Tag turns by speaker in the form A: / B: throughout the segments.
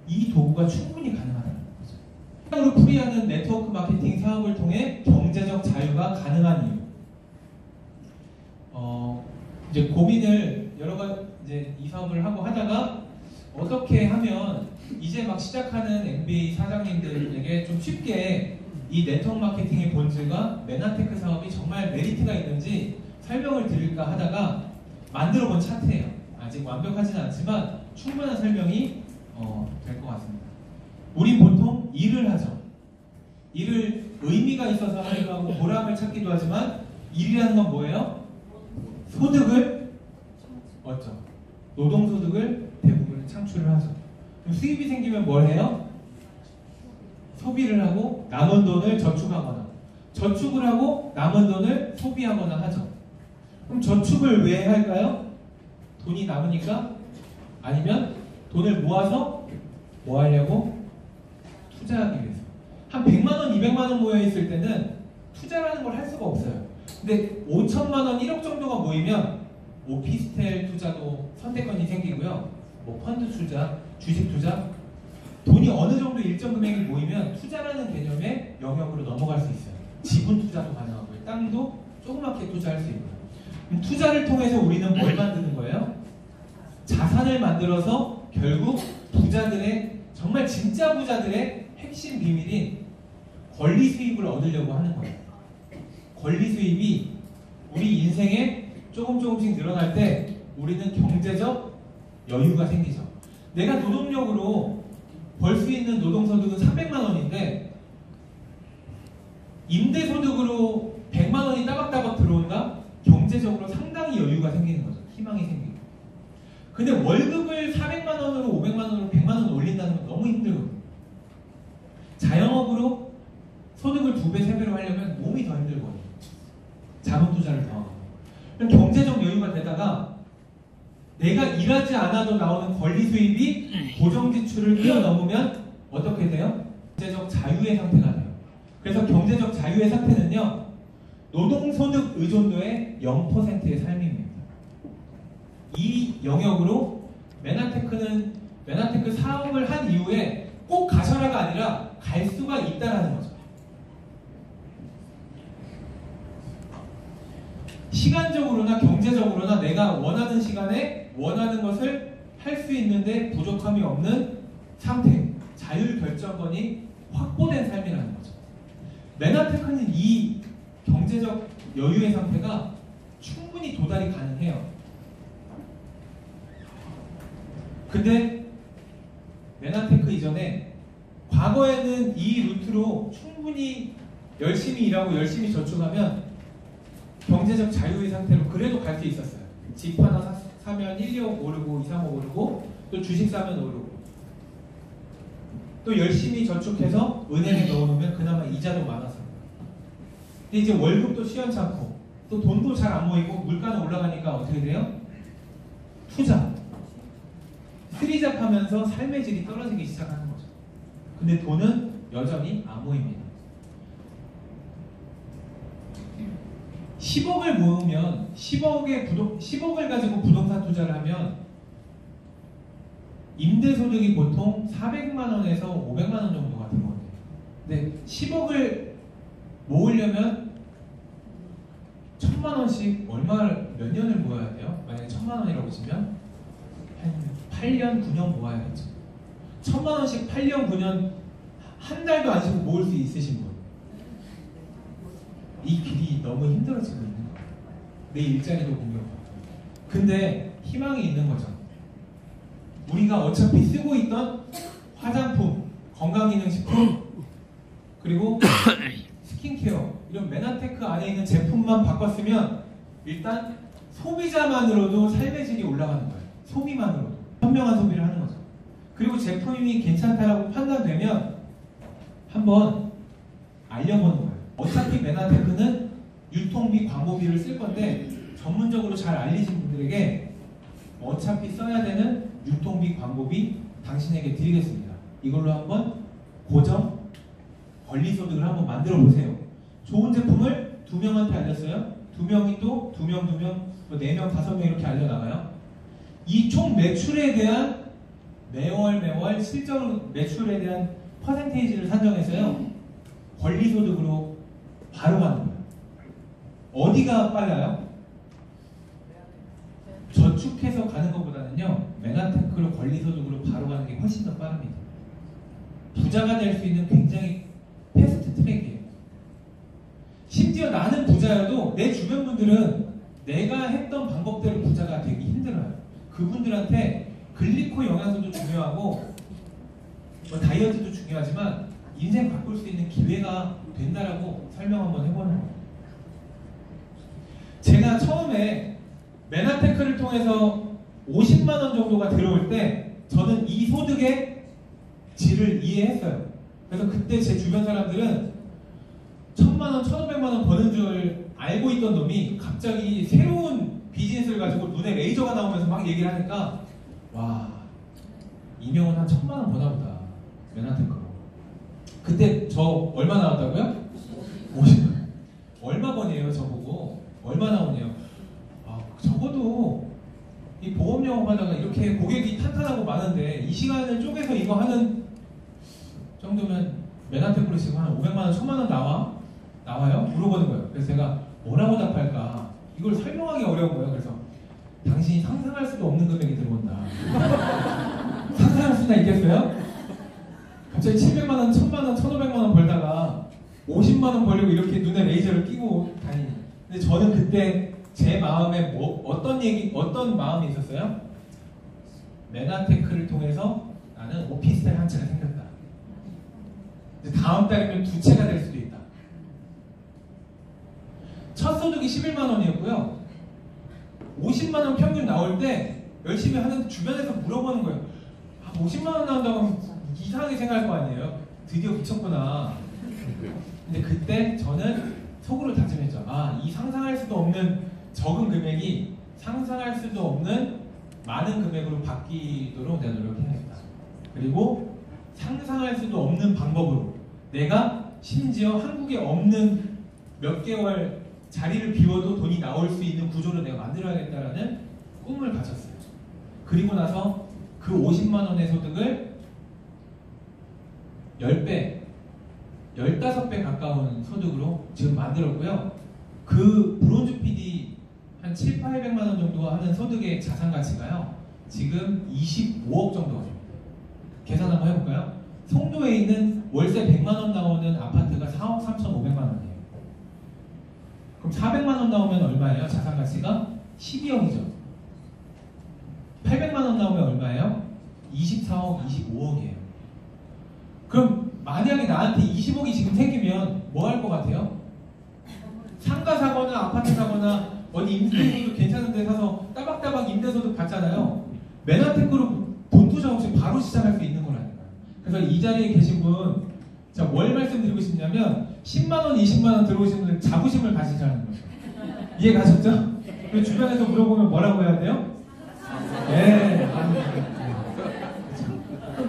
A: 이 도구가 충분히 가능하다는 거죠. 으로 풀이하는 네트워크 마케팅 사업을 통해 경제적 자유가 가능한 이유. 이제 고민을 여러 가지 이제 이 사업을 하고 하다가 어떻게 하면 이제 막 시작하는 MBA 사장님들에게 좀 쉽게 이 네트워크 마케팅의 본질과 메나테크 사업이 정말 메리트가 있는지 설명을 드릴까 하다가 만들어 본 차트예요. 아직 완벽하진 않지만 충분한 설명이 될 것 같습니다. 우린 보통 일을 하죠. 일을 의미가 있어서 하기도 하고 보람을 찾기도 하지만 일이라는 건 뭐예요? 소득을 얻죠. 노동소득을 대부분 창출을 하죠. 그럼 수입이 생기면 뭘 해요? 소비를 하고 남은 돈을 저축하거나 저축을 하고 남은 돈을 소비하거나 하죠. 그럼 저축을 왜 할까요? 돈이 남으니까? 아니면 돈을 모아서 뭐 하려고? 투자하기 위해서. 한 100만원, 200만원 모여있을 때는 투자라는 걸 할 수가 없어요. 근데 5천만원, 1억 정도가 모이면 오피스텔 투자도 선택권이 생기고요. 뭐 펀드 투자, 주식 투자, 돈이 어느 정도 일정 금액이 모이면 투자라는 개념의 영역으로 넘어갈 수 있어요. 지분 투자도 가능하고요. 땅도 조그맣게 투자할 수 있고요. 그럼 투자를 통해서 우리는 뭘 만드는 거예요? 자산을 만들어서 결국 부자들의, 정말 진짜 부자들의 핵심 비밀인 권리 수입을 얻으려고 하는 거예요. 권리 수입이 우리 인생에 조금씩 늘어날 때 우리는 경제적 여유가 생기죠. 내가 노동력으로 벌 수 있는 노동소득은 300만 원인데 임대소득으로 100만 원이 따박따박 들어온다? 경제적으로 상당히 여유가 생기는 거죠. 희망이 생기고. 근데 월급을 400만 원으로 500만 원으로 100만 원 올린다는 건 너무 힘들거든요. 자영업으로 소득을 2배, 3배로 하려면 몸이 더 힘들거든요. 자본 투자를 더 하고. 그럼 경제적 여유가 되다가 내가 일하지 않아도 나오는 권리 수입이 고정 지출을 뛰어넘으면 어떻게 돼요? 경제적 자유의 상태가 돼요. 그래서 경제적 자유의 상태는요, 노동소득 의존도의 0%의 삶입니다. 이 영역으로 메나테크 사업을 한 이후에 꼭 가셔라가 아니라 갈 수가 있다라는 거죠. 시간적으로나 경제적으로나 내가 원하는 시간에 원하는 것을 할 수 있는데 부족함이 없는 상태, 자율 결정권이 확보된 삶이라는 거죠. 메나테크는 이 경제적 여유의 상태가 충분히 도달이 가능해요. 근데 메나테크 이전에 과거에는 이 루트로 충분히 열심히 일하고 열심히 저축하면 경제적 자유의 상태로 그래도 갈 수 있었어요. 집 하나 사면 1, 2억 오르고 2, 3억 오르고 또 주식 사면 오르고 또 열심히 저축해서 은행에 넣어놓으면 그나마 이자도 많았어요. 근데 이제 월급도 시원찮고 또 돈도 잘 안 모이고 물가는 올라가니까 어떻게 돼요? 투자. 쓰리잡하면서 삶의 질이 떨어지기 시작하는 거죠. 근데 돈은 여전히 안 모입니다. 10억을 모으면 10억을 가지고 부동산 투자를 하면 임대소득이 보통 400만 원에서 500만 원 정도가 들어오거든요. 근데 10억을 모으려면 1000만 원씩 몇 년을 모아야 돼요? 만약에 1000만 원이라고 치면 한 8년, 9년 모아야겠죠. 1000만 원씩 8년, 9년 한 달도 안 쉬고 모을 수 있으신 분. 이 길이 너무 힘들어지고 있는 거예요. 내 일자리도 공격받고. 근데 희망이 있는 거죠. 우리가 어차피 쓰고 있던 화장품, 건강기능식품, 그리고 스킨케어 이런 메나테크 안에 있는 제품만 바꿨으면 일단 소비자만으로도 삶의 질이 올라가는 거예요. 소비만으로도. 현명한 소비를 하는 거죠. 그리고 제품이 괜찮다라고 판단되면 한번 알려보는 거예요. 어차피 메나테크는 유통비, 광고비를 쓸 건데 전문적으로 잘 알리신 분들에게 어차피 써야 되는 유통비, 광고비 당신에게 드리겠습니다. 이걸로 한번 고정 권리소득을 한번 만들어 보세요. 좋은 제품을 2명한테 알렸어요. 2명이 또 2명, 4명 이렇게 알려나가요. 이 총 매출에 대한 매월 실적 매출에 대한 퍼센테이지를 산정해서요. 권리소득으로 바로 가는 거예요. 어디가 빨라요? 저축해서 가는 것보다는요. 메가테크로 권리소득으로 바로 가는 게 훨씬 더 빠릅니다. 부자가 될 수 있는 굉장히 패스트 트랙이에요. 심지어 나는 부자여도 내 주변 분들은 내가 했던 방법대로 부자가 되기 힘들어요. 그분들한테 글리코 영양소도 중요하고 뭐 다이어트도 중요하지만 인생 바꿀 수 있는 기회가 된다라고 설명 한번 해보는 거예요. 제가 처음에 메나테크를 통해서 50만 원 정도가 들어올 때 저는 이 소득의 질을 이해했어요. 그래서 그때 제 주변 사람들은 1000만 원, 1500만 원 버는 줄 알고 있던 놈이 갑자기 새로운 비즈니스를 가지고 눈에 레이저가 나오면서 막 얘기를 하니까 와, 이명은 한 1000만 원 버나 보다. 메나테크로. 그때 저 얼마 나왔다고요? 50만 원. 얼마 버네요 저보고. 얼마 나오네요. 아, 적어도 이 보험 영업하다가 이렇게 고객이 탄탄하고 많은데 이 시간을 쪼개서 이거 하는 정도면 메나테크로 지금 한 500만 원, 1000만 원 나와요? 물어보는 거예요. 그래서 제가 뭐라고 답할까? 이걸 설명하기 어려운 거예요. 그래서 당신이 상상할 수도 없는 금액이 들어온다. 상상할 수나 있겠어요? 갑자기 700만 원, 1000만 원, 1500만 원 벌다가 50만 원 벌려고 이렇게 눈에 레이저를 끼고 다니니. 근데 저는 그때 제 마음에 어떤 마음이 있었어요? 메나테크를 통해서 나는 오피스텔 한 채가 생겼다. 다음 달이면 2채가 될 수도 있다. 첫 소득이 11만 원이었고요. 50만 원 평균 나올 때 열심히 하는 주변에서 물어보는 거예요. 아, 50만 원 나온다고 하면 이상하게 생각할 거 아니에요. 드디어 붙였구나. 근데 그때 저는 속으로 다짐했죠. 아, 이 상상할 수도 없는 적은 금액이 상상할 수도 없는 많은 금액으로 바뀌도록 내가 노력해야겠다. 그리고 상상할 수도 없는 방법으로 내가 심지어 한국에 없는 몇 개월 자리를 비워도 돈이 나올 수 있는 구조를 내가 만들어야겠다라는 꿈을 가졌어요. 그리고 나서 그 50만 원의 소득을 10배, 15배 가까운 소득으로 지금 만들었고요. 그 브론즈 PD 한 7, 800만 원 정도 하는 소득의 자산 가치가요. 지금 25억 정도가 됩니다. 계산 한번 해볼까요? 송도에 있는 월세 100만 원 나오는 아파트가 4억 3,500만 원이에요. 그럼 400만 원 나오면 얼마예요? 자산 가치가 12억이죠. 800만 원 나오면 얼마예요? 24억, 25억이에요. 그럼 만약에 나한테 20억이 지금 생기면 뭐 할 것 같아요? 상가 사거나 아파트 사거나 어디 임대소득 괜찮은 데 사서 따박따박 임대소득 받잖아요. 메나테크로 돈 투자 없이 바로 시작할 수 있는 거라니까요. 그래서 이 자리에 계신 분, 자, 뭘 말씀드리고 싶냐면 10만원, 20만원 들어오신 분들 자부심을 가지자는 거죠. 이해 가셨죠? 그리고 주변에서 물어보면 뭐라고 해야 돼요? 네.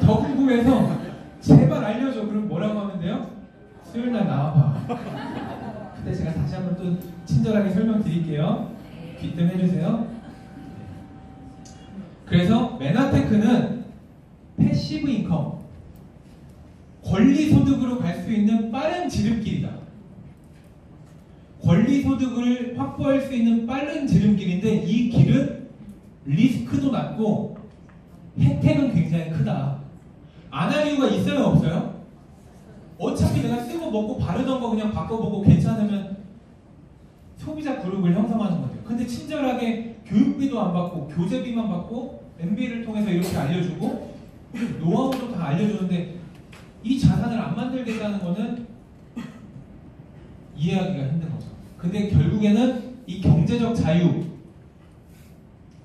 A: 더 궁금해서 제발 알려줘. 그럼 뭐라고 하면 돼요? 수요일날 나와봐. 그때 제가 다시 한번 또 친절하게 설명드릴게요. 귀뜸 해주세요. 그래서 메나테크는 패시브 인컴, 권리소득으로 갈 수 있는 빠른 지름길이다. 권리소득을 확보할 수 있는 빠른 지름길인데 이 길은 리스크도 낮고 혜택은 굉장히 크다. 안 할 이유가 있어요, 없어요? 어차피 내가 쓰고 먹고 바르던 거 그냥 바꿔보고 괜찮으면 소비자 그룹을 형성하는 거죠. 근데 친절하게 교육비도 안 받고 교재비만 받고 MBA를 통해서 이렇게 알려주고 노하우도 다 알려주는데 이 자산을 안 만들겠다는 거는 이해하기가 힘든 거죠. 근데 결국에는 이 경제적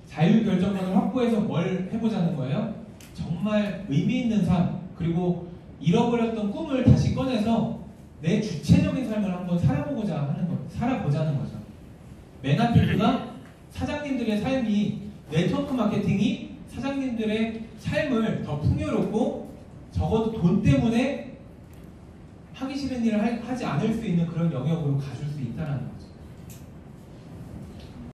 A: 자유결정권을 확보해서 뭘 해보자는 거예요? 정말 의미 있는 삶, 그리고 잃어버렸던 꿈을 다시 꺼내서 내 주체적인 삶을 한번 살아보자는 거죠. 메나테크가 사장님들의 삶이, 네트워크 마케팅이 사장님들의 삶을 더 풍요롭고 적어도 돈 때문에 하기 싫은 일을 하지 않을 수 있는 그런 영역으로 가줄 수 있다는 거죠.